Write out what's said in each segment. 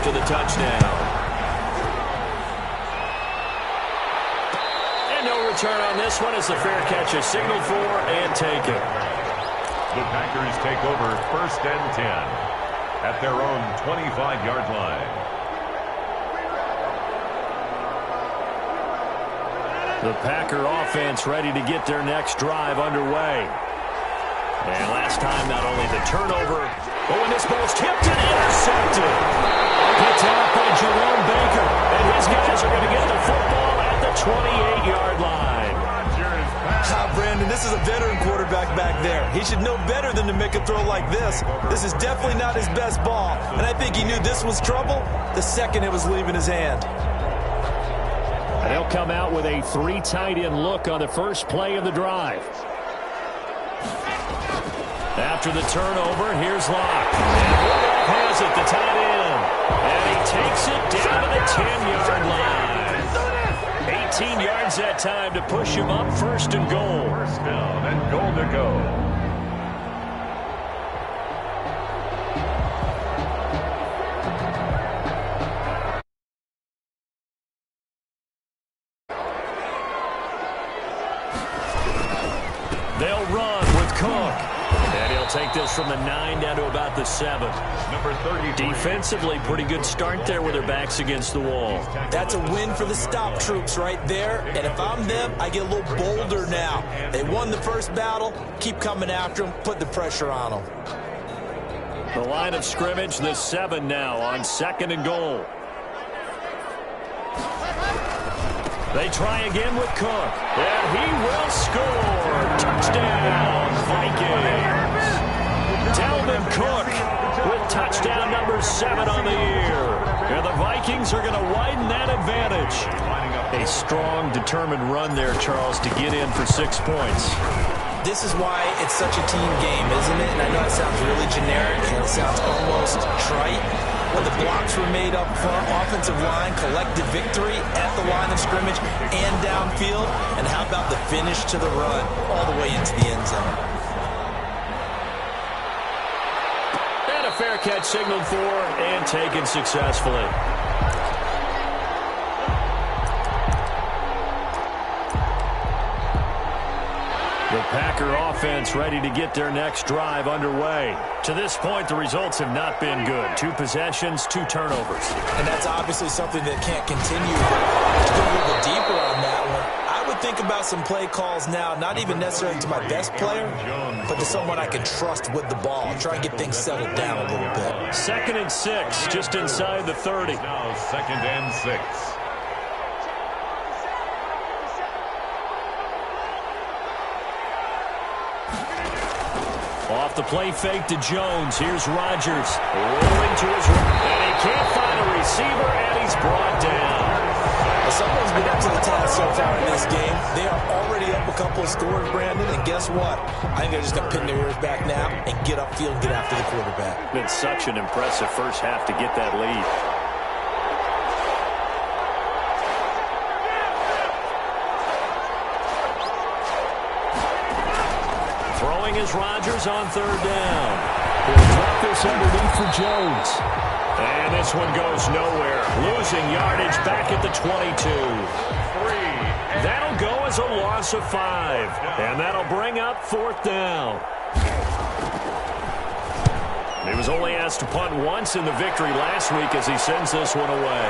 after the touchdown. And no return on this one as the fair catch is signaled for and taken. The Packers take over 1st and 10 at their own 25-yard line. The Packer offense ready to get their next drive underway. And last time, not only the turnover, but when this ball's tipped and intercepted. Picked out by Jerome Baker. And his guys are going to get the football at the 28-yard line. Brandon, this is a veteran quarterback back there. He should know better than to make a throw like this. This is definitely not his best ball. And I think he knew this was trouble the second it was leaving his hand. And they'll come out with a 3 tight end look on the first play of the drive. After the turnover, here's Locke. And Woodruff has it, the tight end. And he takes it down to the 10-yard line. 18 yards that time to push him up 1st and goal. 1st down and goal to go. They'll run with Cook. And he'll take this from the 9 down to about the 7. Number 30. Defensively, pretty good start there with their backs against the wall. That's a win for the stop troops right there. And if I'm them, I get a little bolder now. They won the first battle. Keep coming after them. Put the pressure on them. The line of scrimmage, the 7 now on 2nd and goal. They try again with Cook. And he will score. Touchdown, Vikings. Dalvin Cook with touchdown number 7 on the year. And the Vikings are going to widen that advantage. A strong, determined run there, Charles, to get in for 6 points. This is why it's such a team game, isn't it? And I know it sounds really generic and it sounds almost trite. When the blocks were made up front, offensive line, collective victory at the line of scrimmage and downfield. And how about the finish to the run all the way into the end zone? And a fair catch signaled for and taken successfully. The Packer offense ready to get their next drive underway. To this point, the results have not been good. 2 possessions, 2 turnovers. And that's obviously something that can't continue. But to go a little bit deeper on that one, I would think about some play calls now, not even necessarily to my best player, but to someone I can trust with the ball. Try and get things settled down a little bit. 2nd and 6, just inside the 30. Now 2nd and 6. Off the play fake to Jones. Here's Rodgers. Rolling to his right. And he can't find a receiver, and he's brought down. Well, someone's been up to the task so far in this game. They are already up a couple of scores, Brandon, and guess what? I think they're just going to pin their ears back now and get upfield and get after the quarterback. Been such an impressive first half to get that lead. Throwing is Rodgers on 3rd down. He'll drop this underneath for Jones. And this one goes nowhere. Losing yardage back at the 22. That'll go as a loss of 5. And that'll bring up 4th down. He was only asked to punt once in the victory last week as he sends this one away.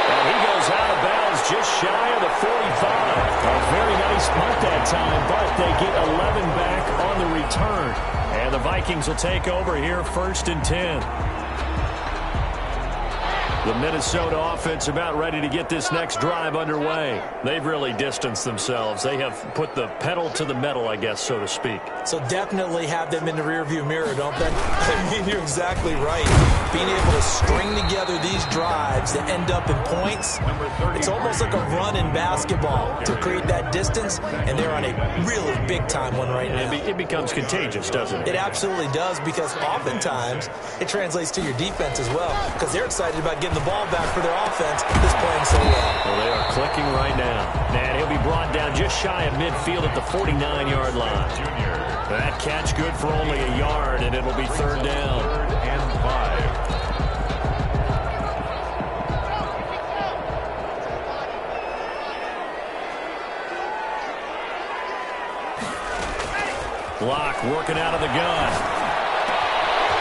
And he goes out of bounds just shy of the 45. A very nice punt that time, but they get 11 back on the return. And the Vikings will take over here 1st and 10. The Minnesota offense about ready to get this next drive underway. They've really distanced themselves. They have put the pedal to the metal, I guess, so to speak. So definitely have them in the rearview mirror, don't they? I mean, you're exactly right. Being able to string together these drives that end up in points, it's almost like a run in basketball to create that distance, and they're on a really big-time one right now. It becomes contagious, doesn't it? It absolutely does, because oftentimes it translates to your defense as well, because they're excited about getting the ball back for their offense that's playing so well. Well, they are clicking right now. And he'll be brought down just shy of midfield at the 49-yard line. That catch good for only a yard, and it'll be 3rd down. 3rd and 5. working out of the gun.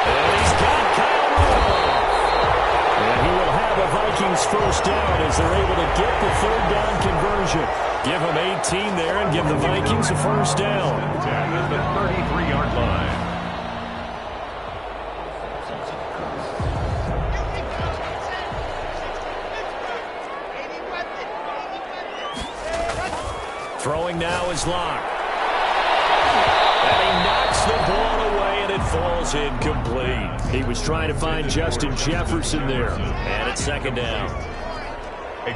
And he's got Kyle Rudolph. And he will have a Vikings first down as they're able to get the third down conversion. Give him 18 there and give the Vikings a first down. 10 at the 33-yard line. Throwing now is Locke. And he knocks the ball away, and it falls incomplete. He was trying to find Justin Jefferson there. And it's second down.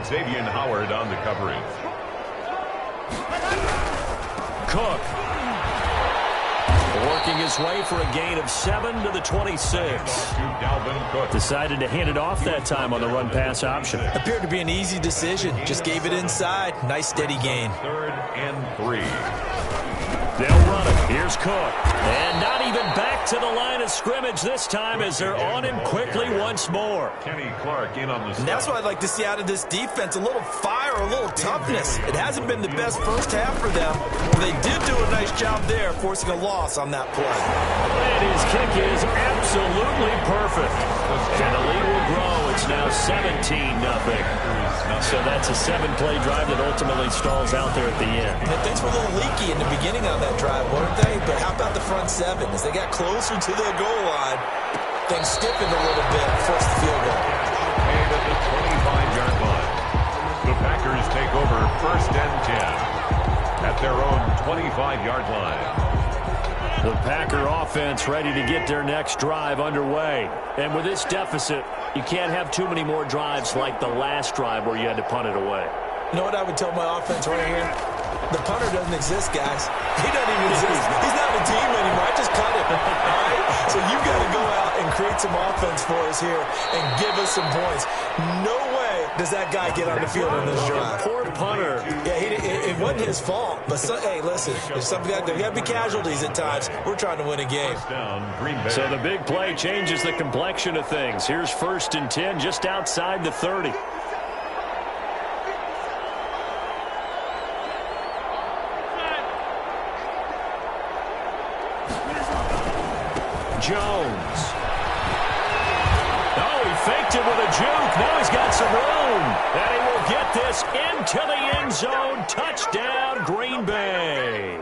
Xavier Howard on the coverage. Cook. Working his way for a gain of 7 to the 26. Decided to hand it off that time on the run-pass option. Appeared to be an easy decision. Just gave it inside. Nice steady gain. 3rd and 3. They'll run it. Here's Cook. And not even back to the line of scrimmage this time as they're on him quickly once more. Kenny Clark in on the stop. And that's what I'd like to see out of this defense. A little fire, a little toughness. It hasn't been the best first half for them. They did do a nice job there, forcing a loss on that play. And his kick is absolutely perfect. And the lead will grow. It's now 17-0. So that's a 7-play drive that ultimately stalls out there at the end. And things were a little leaky in the beginning on that drive, weren't they? But how about the front seven? As they got closer to the goal line, things stiffened a little bit, forced the field goal. Made at the 25-yard line. The Packers take over 1st and 10 at their own 25-yard line. The Packer offense ready to get their next drive underway. And with this deficit, you can't have too many more drives like the last drive where you had to punt it away. You know what I would tell my offense right here? The punter doesn't exist, guys. He doesn't even exist. He's not a team anymore. I just cut him. All right? So you've got to go out and create some offense for us here and give us some points. No way does that guy get on the field on this drive. Poor punter. Yeah, it wasn't his fault. But, hey, listen, if something got to be casualties at times, we're trying to win a game. So the big play changes the complexion of things. Here's 1st and 10 just outside the 30. Jones. Oh, he faked it with a juke. Now he's got some room. And he will get this into the end zone. Touchdown, Green Bay.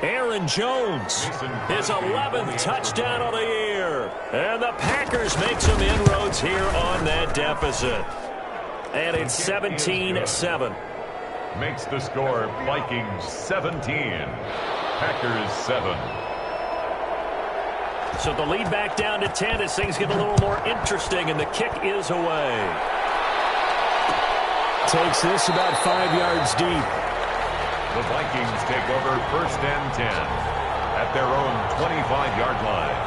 Aaron Jones, his 11th touchdown of the year. And the Packers make some inroads here on that deficit. And it's 17-7. Makes the score Vikings 17. Packers 7. So the lead back down to 10 as things get a little more interesting, and the kick is away. Takes this about 5 yards deep. The Vikings take over 1st and 10 at their own 25-yard line.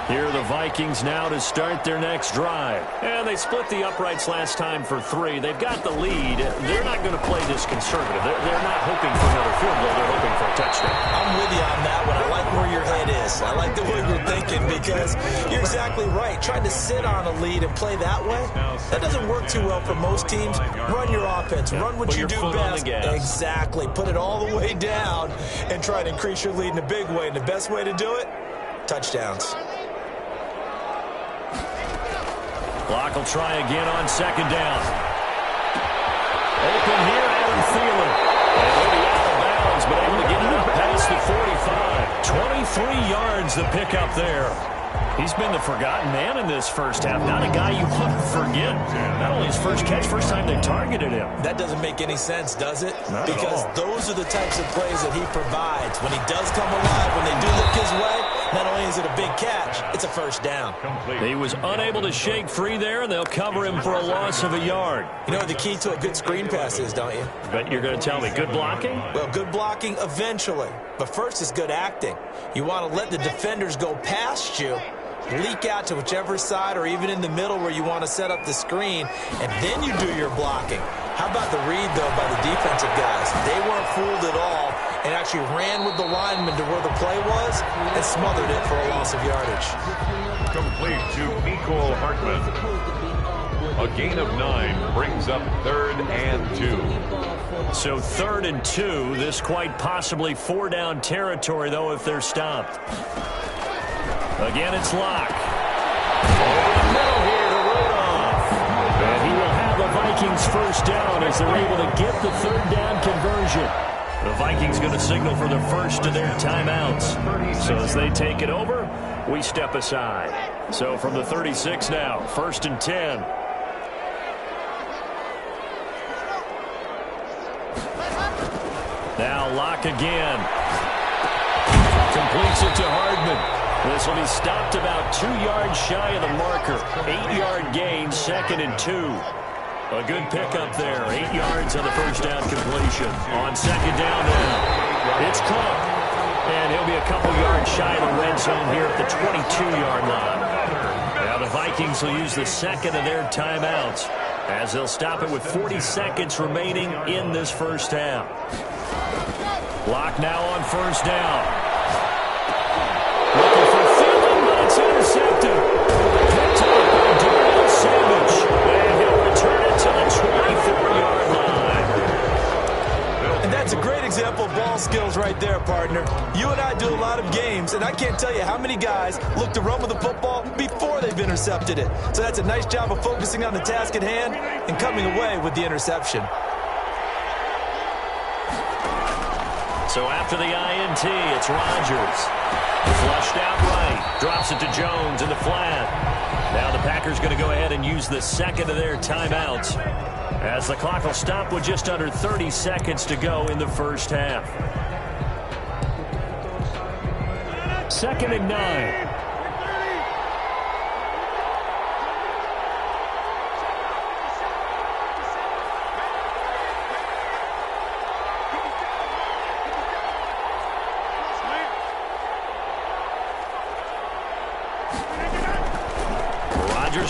Here are the Vikings now to start their next drive. And they split the uprights last time for 3. They've got the lead. They're not going to play this conservative. They're not hoping for another field goal. They're hoping for a touchdown. I'm with you on that one. I like where your head is. I like the way you're thinking because you're exactly right. Trying to sit on a lead and play that way, that doesn't work too well for most teams. Run your offense. Run what you do best. Exactly. Put it all the way down and try to increase your lead in a big way. And the best way to do it, touchdowns. Clock will try again on 2nd down. Open here, Adam Thielen. And he'll be out of bounds, but able to get it up past the 45. 23 yards the pickup there. He's been the forgotten man in this first half. Not a guy you want to forget. Not only his first catch, first time they targeted him. That doesn't make any sense, does it? Not because at all. Those are the types of plays that he provides. When he does come alive, when they do look his way, not only is it a big catch, it's a first down. He was unable to shake free there, and they'll cover him for a loss of a yard. You know what the key to a good screen pass is, don't you? But you're going to tell me, good blocking? Well, good blocking eventually. But first is good acting. You want to let the defenders go past you, leak out to whichever side or even in the middle where you want to set up the screen, and then you do your blocking. How about the read, though, by the defensive guys? They weren't fooled at all and actually ran with the lineman to where the play was and smothered it for a loss of yardage. Complete to Nicole Hartman. A gain of 9 brings up 3rd and 2. So 3rd and 2. This quite possibly 4-down territory, though, if they're stopped. Again, it's Locke. Over the middle here to Rudolph. And he will have the Vikings first down as they're able to get the 3rd down conversion. The Vikings going to signal for the first of their timeouts. So as they take it over, we step aside. So from the 36 now, 1st and 10. Now Locke again. Completes it to Hardman. This will be stopped about 2 yards shy of the marker. 8-yard gain, 2nd and 2. A good pickup there. 8 yards on the first down completion. On 2nd down now, it's Cook. And he'll be a couple yards shy of the red zone here at the 22-yard line. Now the Vikings will use the 2nd of their timeouts as they'll stop it with 40 seconds remaining in this first half. Locke now on 1st down. Looking for Thielen, but it's intercepted. Picked up by Darrell Savage. And he'll return it to the 24-yard line. And that's a great example of ball skills right there, partner. You and I do a lot of games, and I can't tell you how many guys look to run with the football before they've intercepted it. So that's a nice job of focusing on the task at hand and coming away with the interception. So after the INT, it's Rodgers. Flushed out right. Drops it to Jones in the flat. Now the Packers going to go ahead and use the 2nd of their timeouts as the clock will stop with just under 30 seconds to go in the first half. 2nd and 9.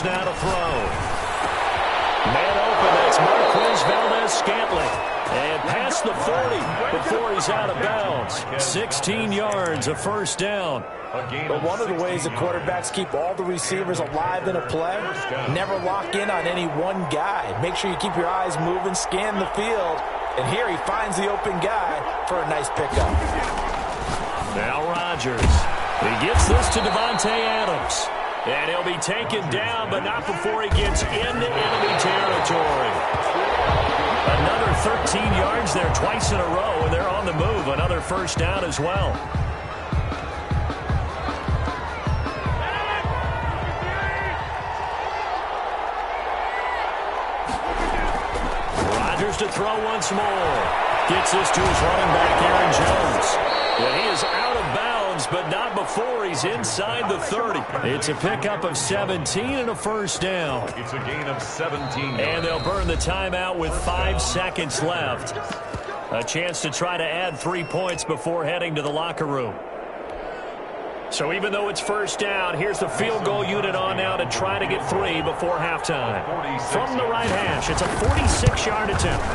Now to throw. Man open, that's Marquez Valdez-Scantling. And past the 40 before he's out of bounds. 16 yards, a first down. But one of the ways the quarterbacks keep all the receivers alive in a play, never lock in on any one guy. Make sure you keep your eyes moving, scan the field. And here he finds the open guy for a nice pickup. Now Rodgers. He gets this to Devontae Adams. And he'll be taken down, but not before he gets into enemy territory. Another 13 yards there twice in a row, and they're on the move. Another first down as well. Rodgers to throw once more. Gets this to his running back, Aaron Jones. And he is out of bounds, but not before he's inside the 30. It's a pickup of 17 and a first down. It's a gain of 17. And they'll burn the timeout with 5 seconds left. A chance to try to add 3 points before heading to the locker room. So even though it's first down, here's the field goal unit on now to try to get 3 before halftime. From the right hash, it's a 46-yard attempt.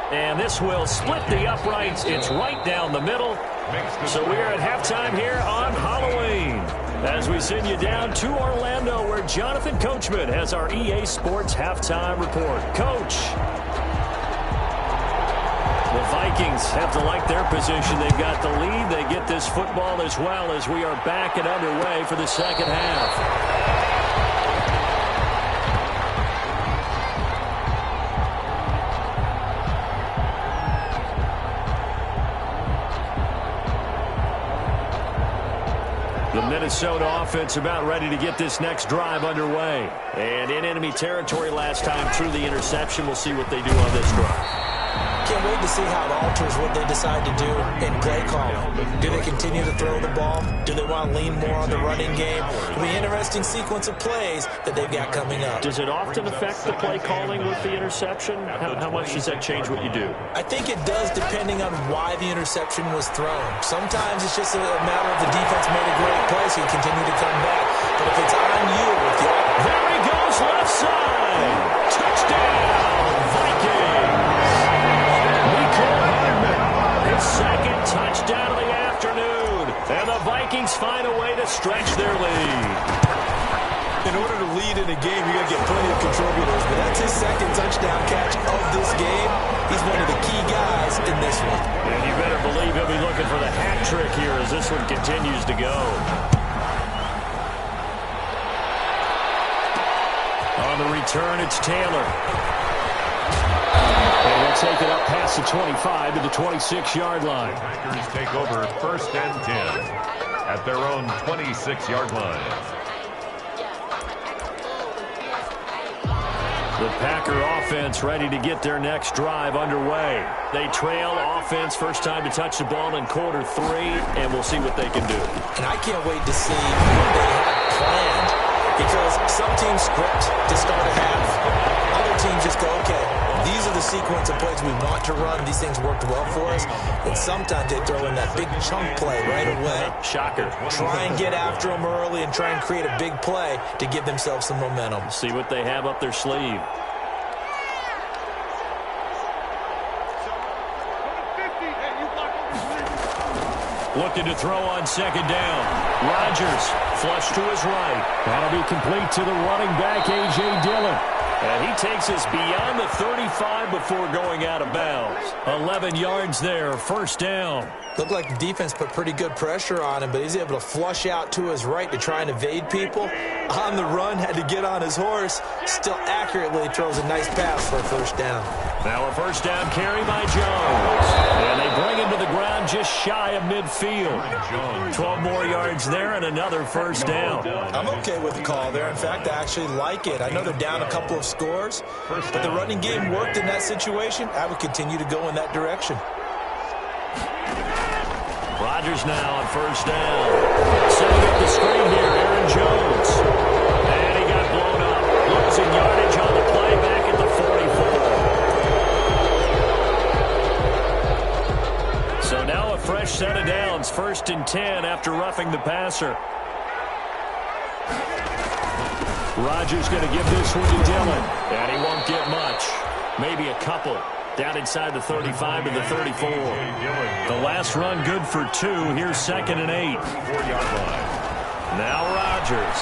And this will split the uprights. It's right down the middle. So we are at halftime here on Halloween as we send you down to Orlando where Jonathan Coachman has our EA Sports halftime report. Coach. The Vikings have to like their position. They've got the lead. They get this football as well as we are back and underway for the second half. The Minnesota offense about ready to get this next drive underway. And in enemy territory last time through the interception. We'll see what they do on this drive. Can't wait to see how it alters what they decide to do in play calling. Do they continue to throw the ball? Do they want to lean more on the running game? It'll be an interesting sequence of plays that they've got coming up. Does it often affect the play calling with the interception? How much does that change what you do? I think it does depending on why the interception was thrown. Sometimes it's just a matter of the defense made a great play, so you continue to come back. But if it's on you with the... There he goes, left side! Touchdown, Vikings! His second touchdown of the afternoon. And the Vikings find a way to stretch their lead. In order to lead lead in a game, you're going to get plenty of contributors, but that's his second touchdown catch of this game. He's one of the key guys in this one. And you better believe he'll be looking for the hat trick here as this one continues to go. On the return, it's Taylor. And he'll take it up past the 25 to the 26-yard line. The Packers take over 1st and 10 at their own 26-yard line. The Packer offense ready to get their next drive underway. They trail offense, first time to touch the ball in quarter 3, and we'll see what they can do. And I can't wait to see what they have planned, because some teams script to start a half. Other teams just go, okay, these are the sequence of plays we want to run. These things worked well for us. And sometimes they throw in that big chunk play right away. Shocker. Try and get after them early and try and create a big play to give themselves some momentum. See what they have up their sleeve. Looking to throw on second down. Rodgers, flush to his right. That'll be complete to the running back, A.J. Dillon. And he takes us beyond the 35 before going out of bounds. 11 yards there, first down. Looked like the defense put pretty good pressure on him, but he's able to flush out to his right to try and evade people. On the run, had to get on his horse. Still accurately throws a nice pass for a first down. Now a first down carry by Jones. And they bring him to the ground just shy of midfield. 12 more yards there and another first down. I'm okay with the call there. In fact, I actually like it. I know they're down a couple of scores, but the running game worked in that situation. I would continue to go in that direction. Rodgers now on first down. Setting up the screen here, Aaron Jones. And he got blown up. Losing yardage on the play back at the 44. So now a fresh set of downs. 1st and 10 after roughing the passer. Rodgers going to give this one to Dillon. And he won't get much. Maybe a couple. Down inside the 35 to the 34. The last run good for 2. Here's 2nd and 8. 4-yard line. Now Rodgers.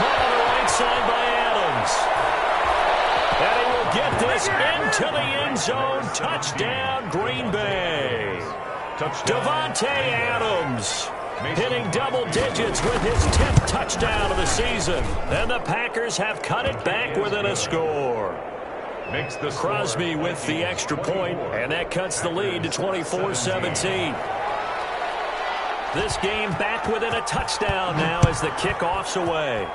Caught on the right side by Adams. And he will get this into the end zone. Touchdown, Green Bay. Davante Adams hitting double digits with his 10th touchdown of the season. And the Packers have cut it back within a score. Crosby with the extra point, and that cuts the lead to 24-17. This game back within a touchdown now as the kickoff's away.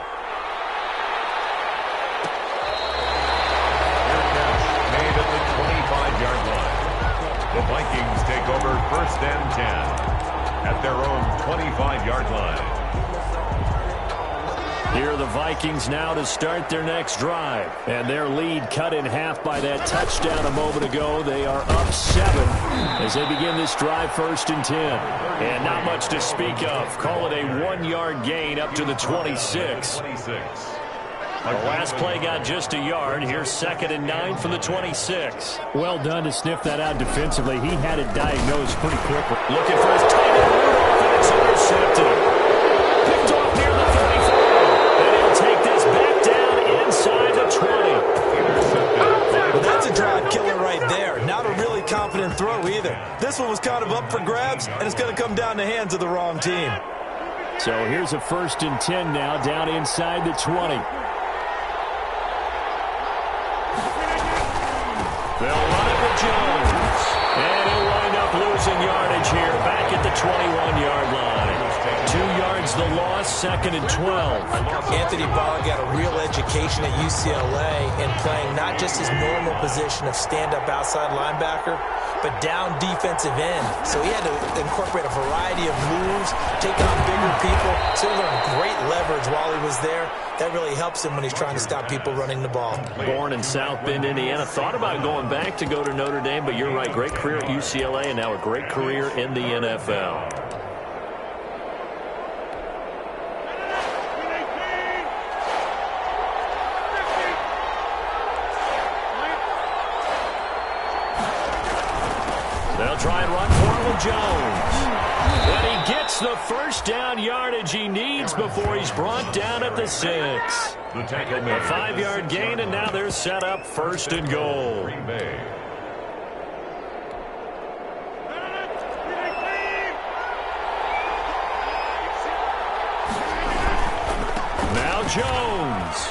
Made at the 25-yard line. The Vikings take over 1st and 10 at their own 25-yard line. Here are the Vikings now to start their next drive. And their lead cut in half by that touchdown a moment ago. They are up 7 as they begin this drive 1st and 10. And not much to speak of. Call it a 1-yard gain up to the 26. The last play got just a yard. Here's 2nd and 9 from the 26. Well done to sniff that out defensively. He had it diagnosed pretty quickly. Looking for his tight end, Rudolph, and it's intercepted. Picked off near the 34. And he'll take this back down inside the 20. Well, that's a drive killer right there. Not a really confident throw either. This one was kind of up for grabs, and it's going to come down the hands of the wrong team. So here's a 1st and 10 now down inside the 20. They'll run it with Jones. And he'll wind up losing yardage here back at the 21-yard line. 2 yards the loss, 2nd and 12. Anthony Barr got a real education at UCLA in playing not just his normal position of stand-up outside linebacker, but down defensive end. So he had to incorporate a variety of moves, take on bigger people. So he learned great leverage while he was there. That really helps him when he's trying to stop people running the ball. Born in South Bend, Indiana. Thought about going back to go to Notre Dame, but you're right. Great career at UCLA and now a great career in the NFL. They'll try and run for it with Jones. And he gets the first down yardage he needs before he's brought down at the 6. The tackle A 5-yard gain, and now they're set up 1st and goal. Green Bay. Now Jones.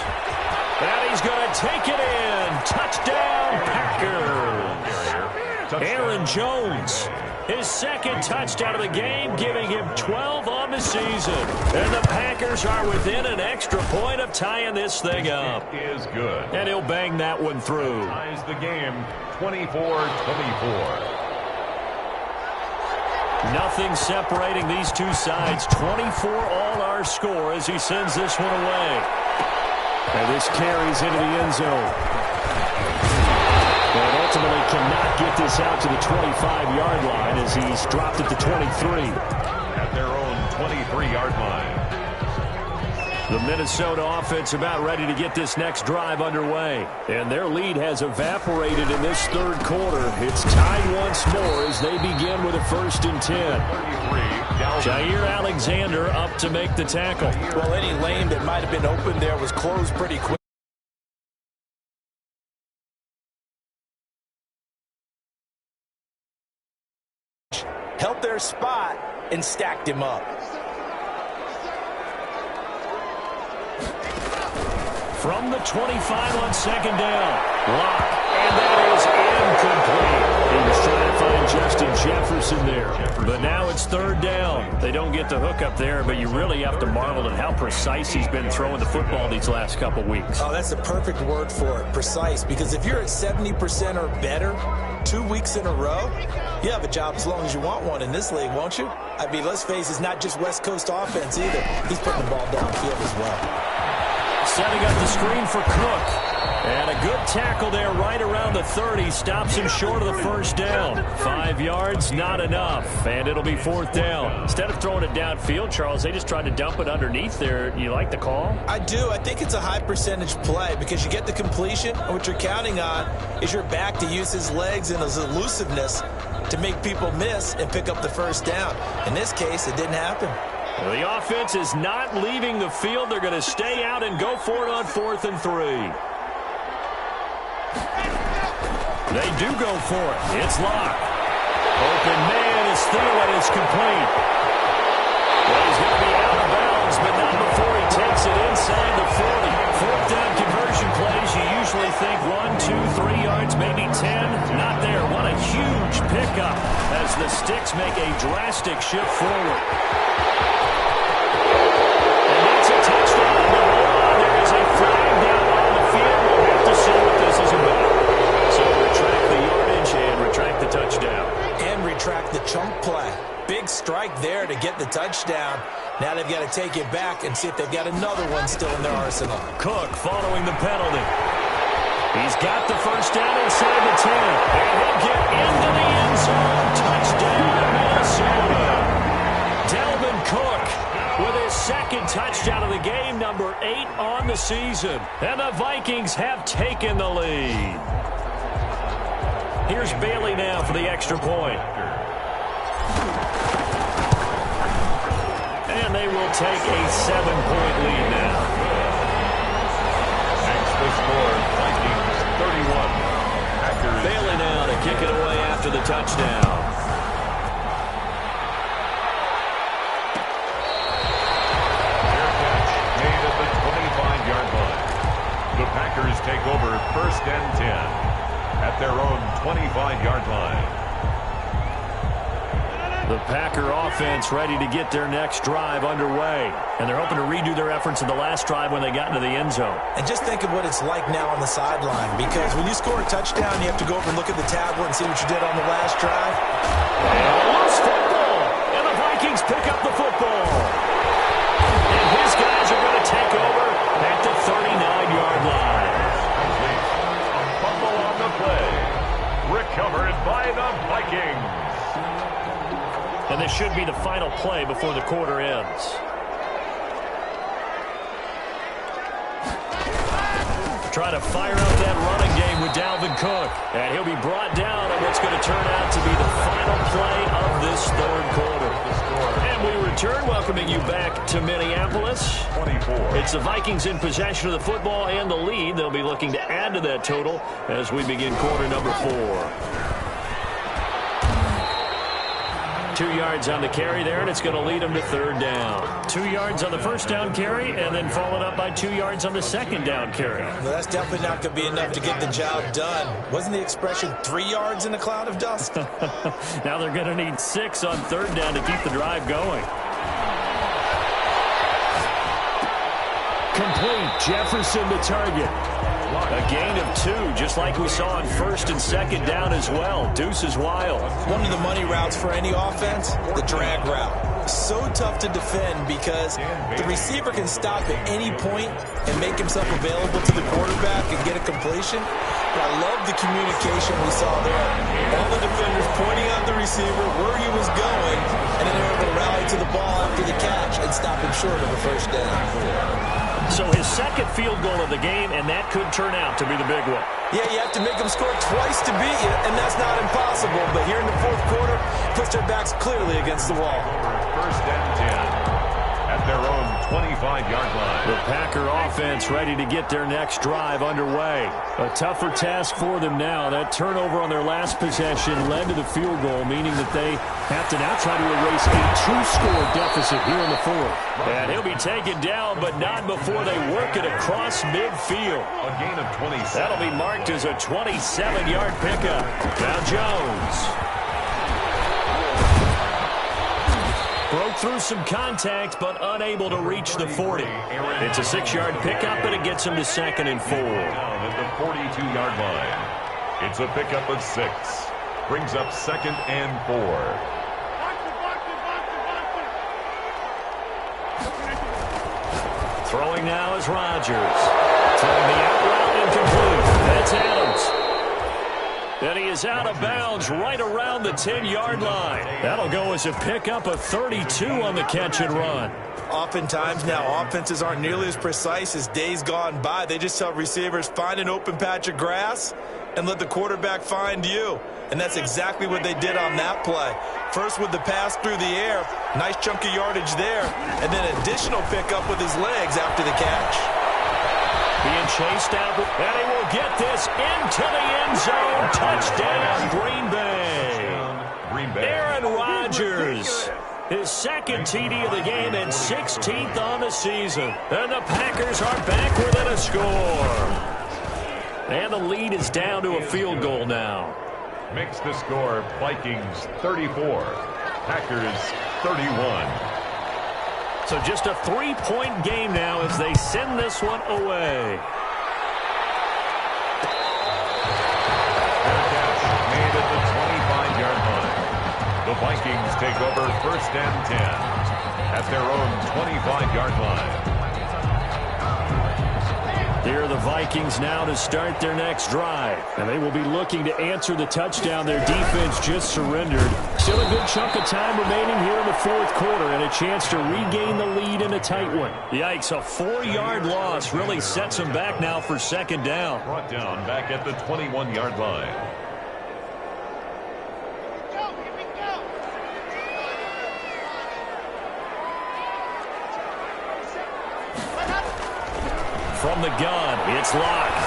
And he's going to take it in. Touchdown, Packers. Aaron Jones. His second touchdown of the game, giving him 12 on the season. And the Packers are within an extra point of tying this thing up. Is good. And he'll bang that one through. Ties the game 24-24. Nothing separating these two sides. 24 all our score as he sends this one away. And this carries into the end zone. And ultimately cannot get this out to the 25-yard line as he's dropped at the 23. At their own 23-yard line. The Minnesota offense about ready to get this next drive underway. And their lead has evaporated in this 3rd quarter. It's tied once more as they begin with a 1st and 10. Jair Alexander up to make the tackle. Well, any lane that might have been open there was closed pretty quick. Held their spot and stacked him up. From the 25 on 2nd down. Lock. And that is incomplete. He was trying to find Justin Jefferson there. But now it's 3rd down. They don't get the hook up there, but you really have to marvel at how precise he's been throwing the football these last couple weeks. Oh, that's the perfect word for it, precise. Because if you're at 70% or better 2 weeks in a row, you have a job as long as you want one in this league, won't you? I mean, let's face it, it's not just West Coast offense either. He's putting the ball downfield as well. Setting up the screen for Cook. And a good tackle there right around the 30. Stops him short of the 1st down. 5 yards, not enough. And it'll be 4th down. Instead of throwing it downfield, Charles, they just tried to dump it underneath there. You like the call? I do. I think it's a high percentage play because you get the completion. And what you're counting on is your back to use his legs and his elusiveness to make people miss and pick up the 1st down. In this case, it didn't happen. Well, the offense is not leaving the field. They're going to stay out and go for it on 4th and 3. They do go for it. It's Locke. Open man is Thielen is complete. Well, he's going to be out of bounds, but not before he takes it inside the 40. 4th down conversion plays, you usually think 1, 2, 3 yards, maybe 10. Not there. What a huge pickup as the Sticks make a drastic shift forward. And that's a touchdown. There is a flag down on the field. We'll have to see what this is about. So retract the yardage and retract the touchdown. And retract the chunk play. Big strike there to get the touchdown. Now they've got to take it back and see if they've got another one still in their arsenal. Cook following the penalty. He's got the 1st down inside the 10. And he'll get into the end zone. Touchdown, Minnesota. Dalvin Cook with his 2nd touchdown of the game, number 8 on the season. And the Vikings have taken the lead. Here's Bailey now for the extra point. And they will take a 7-point lead now. Next the score, Vikings 31. Packers. Bailey now to kick it away after the touchdown. Fair catch made at the 25-yard line. The Packers take over 1st and 10 at their own 25-yard line. The Packer offense ready to get their next drive underway. And they're hoping to redo their efforts in the last drive when they got into the end zone. And just think of what it's like now on the sideline. Because when you score a touchdown, you have to go over and look at the tablet and see what you did on the last drive. And loose football. And the Vikings pick up the football. And his guys are going to take over at the 39-yard line. A fumble on the play. Recovered by the Vikings. And this should be the final play before the quarter ends. Try to fire up that running game with Dalvin Cook. And he'll be brought down on what's going to turn out to be the final play of this 3rd quarter. The score And we return, welcoming you back to Minneapolis. 24. It's the Vikings in possession of the football and the lead. They'll be looking to add to that total as we begin quarter number 4. 2 yards on the carry there, and it's going to lead them to third down. 2 yards on the first down carry, and then followed up by 2 yards on the second down carry. Well, that's definitely not going to be enough to get the job done. Wasn't the expression 3 yards in a cloud of dust? Now they're going to need 6 on third down to keep the drive going. Complete. Jefferson the target. A gain of 2, just like we saw on first and second down as well. Deuce is wild. One of the money routes for any offense, the drag route. So tough to defend because the receiver can stop at any point and make himself available to the quarterback and get a completion. But I love the communication we saw there. All the defenders pointing out the receiver where he was going, and then they were able to rally to the ball after the catch and stop him short of a first down. So his second field goal of the game, and that could turn out to be the big one. Yeah, you have to make them score twice to beat you, and that's not impossible. But here in the fourth quarter, puts their backs clearly against the wall. First and 10 at their own 25-yard line. The Packer offense ready to get their next drive underway. A tougher task for them now. That turnover on their last possession led to the field goal, meaning that they have to now try to erase a 2-score deficit here in the fourth. And he'll be taken down, but not before they work it across midfield. A gain of 27. That'll be marked as a 27-yard pickup. Now Jones. Broke through some contact, but unable to reach the 40. It's a 6-yard pickup, and it gets him to 2nd and 4. Down at the 42-yard line. It's a pickup of 6. Brings up 2nd and 4. Throwing now is Rodgers. Throwing the out route incomplete. That's Adams. And he is out of bounds right around the 10-yard line. That'll go as a pickup of 32 on the catch and run. Oftentimes now, offenses aren't nearly as precise as days gone by. They just tell receivers, find an open patch of grass and let the quarterback find you. And that's exactly what they did on that play. First with the pass through the air, nice chunk of yardage there, and then additional pickup with his legs after the catch. Being chased out, and he will get this into the end zone. Touchdown, Green Bay. Aaron Rodgers, his second TD of the game and 16th on the season. And the Packers are back within a score. And the lead is down to a field goal now. Makes the score Vikings 34, Packers 31. So just a 3-point game now as they send this one away. Fair catch made at the 25-yard line. The Vikings take over 1st and 10 at their own 25-yard line. Here are the Vikings now to start their next drive. And they will be looking to answer the touchdown their defense just surrendered. Still a good chunk of time remaining here in the fourth quarter and a chance to regain the lead in a tight one. Yikes, a 4-yard loss really sets them back now for 2nd down. Brought down back at the 21-yard line. From the gun, it's Locke.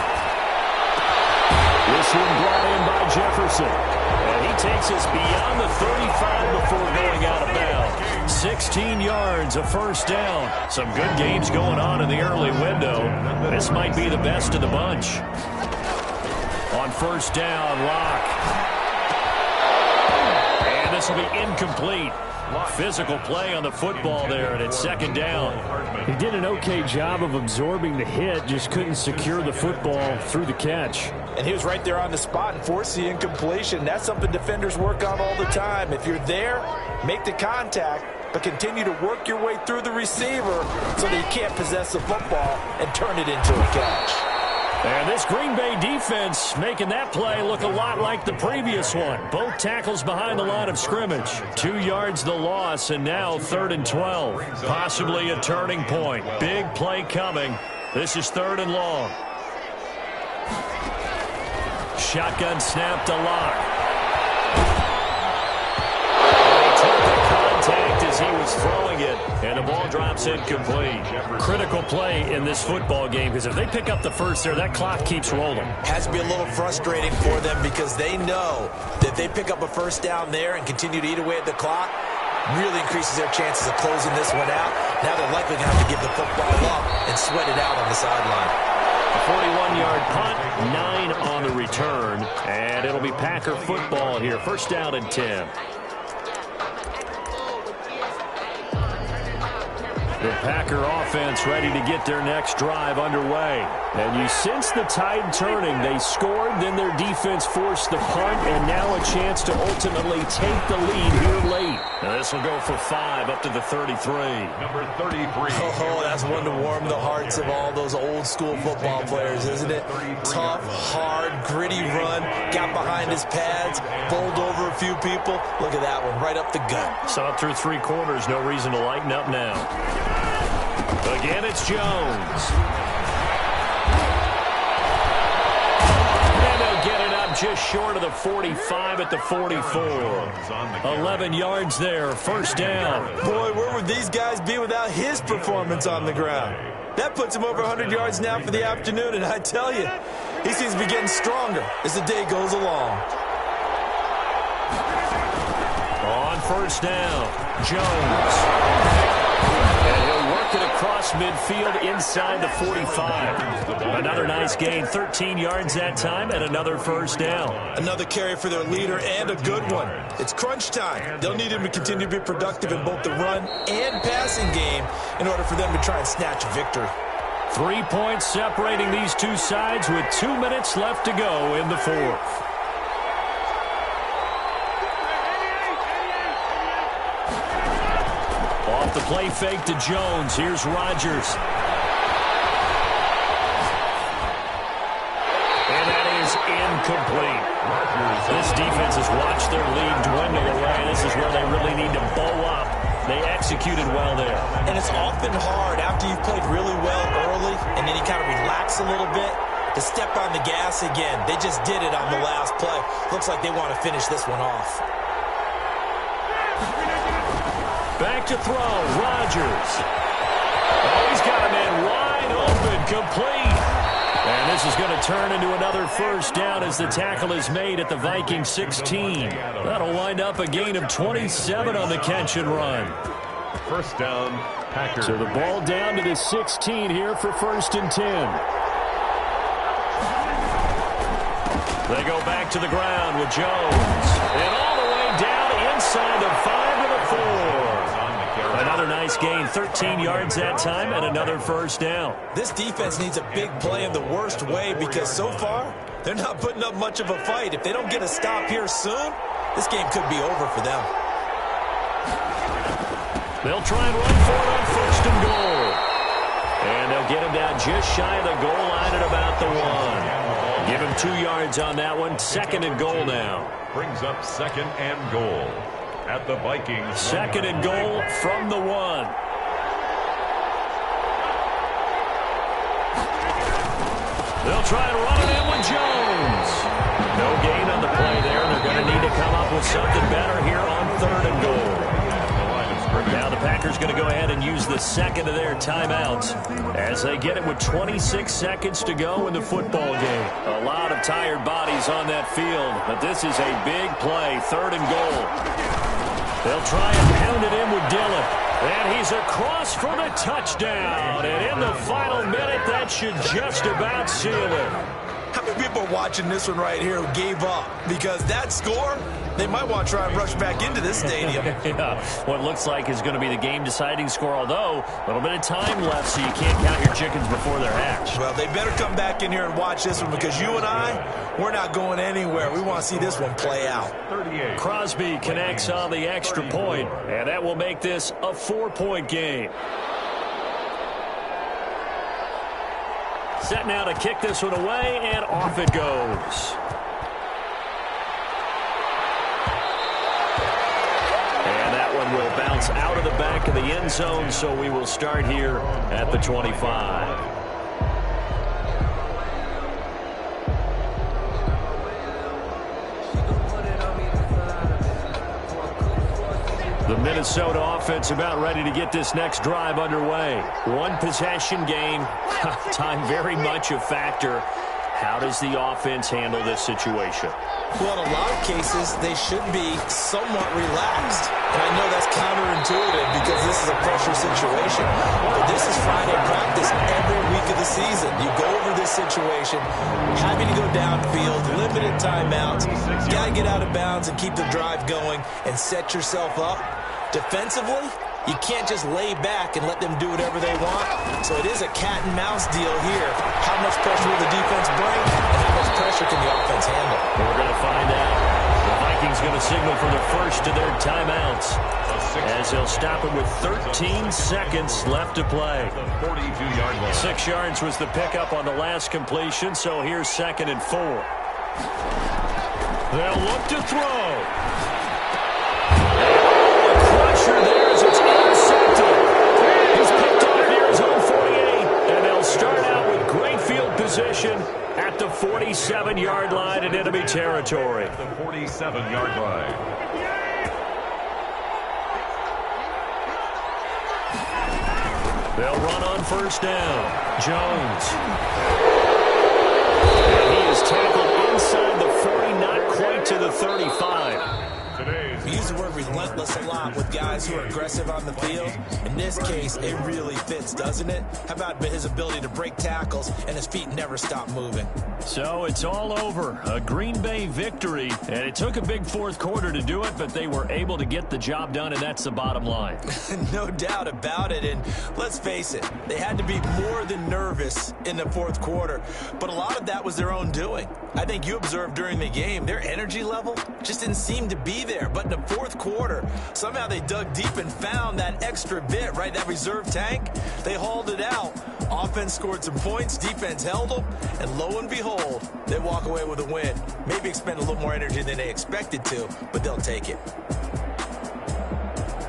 This one brought in by Jefferson. And he takes us beyond the 35 before going out of bounds. 16 yards, a first down. Some good games going on in the early window. This might be the best of the bunch. On first down, Locke. And this will be incomplete. Physical play on the football there, and it's 2nd down. He did an okay job of absorbing the hit, just couldn't secure the football through the catch. And he was right there on the spot and forced the incompletion. That's something defenders work on all the time. If you're there, make the contact, but continue to work your way through the receiver so that he can't possess the football and turn it into a catch. And this Green Bay defense making that play look a lot like the previous one. Both tackles behind the line of scrimmage. 2 yards the loss, and now 3rd and 12. Possibly a turning point. Big play coming. This is 3rd and long. Shotgun snap to Locke. He took the contact as as he was throwing it, and the ball drops incomplete. Critical play in this football game, because if they pick up the first there, that clock keeps rolling. Has to be a little frustrating for them because they know that if they pick up a first down there and continue to eat away at the clock, really increases their chances of closing this one out. Now they're likely going to have to give the football up and sweat it out on the sideline. A 41-yard punt, 9 on the return, and it'll be Packer football here. First down and 10. The Packer offense ready to get their next drive underway. And you sense the tide turning. They scored, then their defense forced the punt, and now a chance to ultimately take the lead here late. Now this will go for 5 up to the 33. Number 33. Oh, that's one to warm the hearts of all those old-school football players, isn't it? Tough, hard, gritty run, got behind his pads, bowled over a few people. Look at that one, right up the gut. Saw it through 3 quarters, no reason to lighten up now. Again, it's Jones. And they'll get it up just short of the 45 at the 44. 11 yards there, first down. Boy, where would these guys be without his performance on the ground? That puts him over 100 yards now for the afternoon, and I tell you, he seems to be getting stronger as the day goes along. On first down, Jones. And he'll work it across midfield inside the 45. Another nice gain, 13 yards that time, and another first down. Another carry for their leader, and a good one. It's crunch time. They'll need him to continue to be productive in both the run and passing game in order for them to try and snatch a victory. 3 points separating these two sides with 2 minutes left to go in the fourth. Off the play fake to Jones. Here's Rodgers. And that is incomplete. This defense has watched their lead dwindle away. This is where they really need to bow up. They executed well there. And it's often hard after you've played really well early and then you kind of relax a little bit to step on the gas again. They just did it on the last play. Looks like they want to finish this one off. Back to throw, Rodgers. Oh, he's got a man wide open, complete. And this is going to turn into another first down as the tackle is made at the Vikings 16. That'll wind up a gain of 27 on the catch and run. First down, Packers. So the ball down to the 16 here for first and 10. They go back to the ground with Jones. And all the way down inside the 5 to the 4. Another nice gain, 13 yards that time, and another first down. This defense needs a big play in the worst way because so far, they're not putting up much of a fight. If they don't get a stop here soon, this game could be over for them. They'll try and run for it on first and goal. And they'll get him down just shy of the goal line at about the 1. Give him 2 yards on that one. Second and goal now. Brings up second and goal at the Vikings. Second and goal from the 1. They'll try and run it in with Jones. No gain on the play there. They're going to need to come up with something better here on third and goal. Now the Packers going to go ahead and use the second of their timeouts as they get it with 26 seconds to go in the football game. A lot of tired bodies on that field, but this is a big play, third and goal. They'll try and pound it in with Dillon. And he's across for the touchdown. And in the final minute, that should just about seal it. How many people are watching this one right here who gave up? Because that score, they might want to try and rush back into this stadium. Yeah, what looks like is going to be the game-deciding score, although a little bit of time left, so you can't count your chickens before they're hatched. Well, they better come back in here and watch this one because you and I, we're not going anywhere. We want to see this one play out. 38. Crosby connects on the extra point, and that will make this a 4-point game. Set now to kick this one away, and off it goes. And that one will bounce out of the back of the end zone, so we will start here at the 25. The Minnesota offense about ready to get this next drive underway. One possession game. Time very much a factor. How does the offense handle this situation? Well, in a lot of cases, they should be somewhat relaxed. And I know that's counterintuitive because this is a pressure situation. But this is Friday practice every week of the season. You go over this situation, having to go downfield, limited timeouts. You got to get out of bounds and keep the drive going and set yourself up. Defensively, you can't just lay back and let them do whatever they want. So it is a cat and mouse deal here. How much pressure will the defense bring, and how much pressure can the offense handle? We're going to find out. The Vikings going to signal for the first of their timeouts as they'll stop it with 13 seconds left to play. 42-yard line. 6 yards was the pickup on the last completion, so here's 2nd and 4. They'll look to throw. There as it's intercepted. He's picked off near his own 48, and they'll start out with great field position at the 47-yard line in enemy territory. The 47-yard line. They'll run on first down. Jones. And he is tackled inside the 40, not quite to the 35. We use the word relentless a lot with guys who are aggressive on the field. In this case, it really fits, doesn't it? How about his ability to break tackles and his feet never stop moving? So it's all over. A Green Bay victory. And it took a big fourth quarter to do it, but they were able to get the job done, and that's the bottom line. No doubt about it. And let's face it, they had to be more than nervous in the fourth quarter. But a lot of that was their own doing. I think you observed during the game, their energy level just didn't seem to be there. But in the fourth quarter, somehow they dug deep and found that extra bit, right? That reserve tank. They hauled it out. Offense scored some points. Defense held them. And lo and behold, they walk away with a win. Maybe expend a little more energy than they expected to, but they'll take it.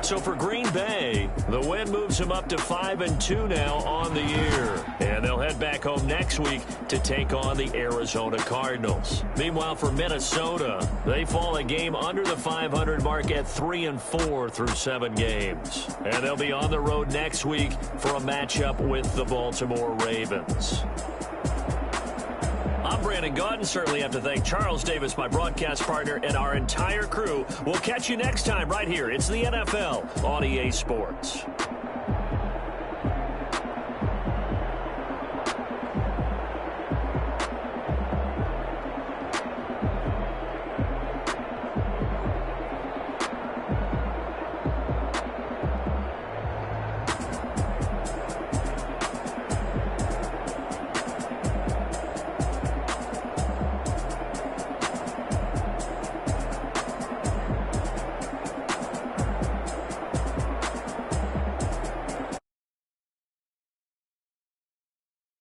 So for Green Bay, the win moves them up to 5-2 now on the year. And they'll head back home next week to take on the Arizona Cardinals. Meanwhile, for Minnesota, they fall a game under the 500 mark at 3-4 through 7 games. And they'll be on the road next week for a matchup with the Baltimore Ravens. I'm Brandon Gaudin. Certainly have to thank Charles Davis, my broadcast partner, and our entire crew. We'll catch you next time right here. It's the NFL on EA Sports.